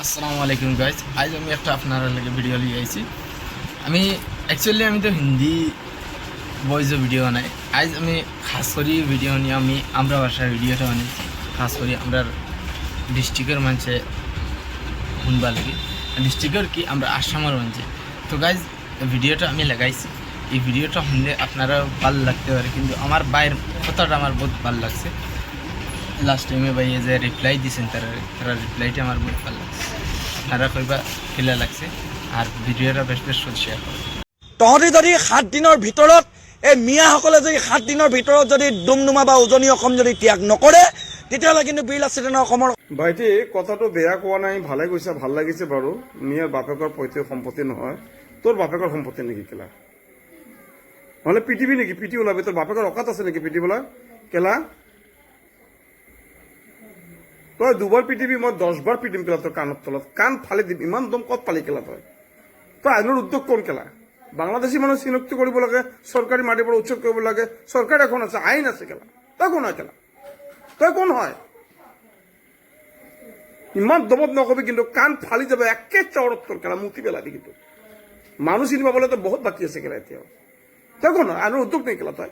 আসসালামু আলাইকুম গাইজ, আজ আমি একটা আপনার লাগে ভিডিও লিয়ে আইছি। আমি অ্যাকচুয়ালি আমি তো হিন্দি ভয়েসও ভিডিও বানাই। আজ আমি খাস করি ভিডিও নিয়ে আমি আমরা ভাষার ভিডিওটা বানিয়েছি। খাস করি আমরা ডিস্ট্রিক্টের মানুষে শুনবা লাগে, ডিস্ট্রিক্টের কি আমরা আসামের মানুষে। তো গাইজ ভিডিওটা আমি লাগাইছি, এই ভিডিওটা শুনলে আপনারা ভালো লাগতে পারে, কিন্তু আমার বাইরের কথাটা আমার বহুত ভালো লাগছে। লাস্ট টাইমে ভাইয়ে যে রিপ্লাই দিয়েছেন তারা রিপ্লাইটা আমার বহুত ভালো লাগছে। আপনারা কইবা খেলা লাগছে, আর ভিডিওটা বেশ বেশ শেয়ার করুন। তহঁতি যদি 7 দিনৰ ভিতৰত এই মিয়াসকলে যদি 7 দিনৰ ভিতৰত যদি ডুমডুমা বা উজনি অসম যদি ত্যাগ নকৰে, তেতিয়াহ'লে কিন্তু বীৰ লাচিত অসমৰ ভাইটি কথাটো বেয়া কোৱা নাই, ভালে কৈছে, ভাল লাগিছে বাৰু। মিয়াৰ বাপেকৰ পৈতৃক সম্পত্তি নহয়, তোৰ বাপেকৰ সম্পত্তি নেকি কেলা? নহ'লে পিটিবি নেকি? পিটি ওলাবি? তোৰ বাপেকৰ অকাত আছে নেকি পিটিবলৈ কেলা? তই 2বাৰ পিটিবি, মই 10বাৰ পিটিম কেলা তোৰ কাণৰ তলত, কাণ ফালি দিম। ইমান দম ক'ত পালি কেলা? তই আইনৰ উদ্যোগ কোন কেলা? বাংলাদেশী মানুহ চিনাক্তি কৰিব লাগে, চৰকাৰী মাটিৰ পৰা উচ্ছেদ কৰিব লাগে, চৰকাৰ এখন আছে, আইন আছে কেলা। তই কোন হয় কেলা? তই কোন হয়? ইমান দমত নকবি, কিন্তু কাণ ফালি যাব একে চৰত তোৰ কেলা, মুতি পেলাবি। কিন্তু মানুহ চিনি পাবলৈ তই বহুত বাকী আছে কেলা এতিয়াও। তই কোন হয়? আইনৰ উদ্যোগ নেকি কেলা তই?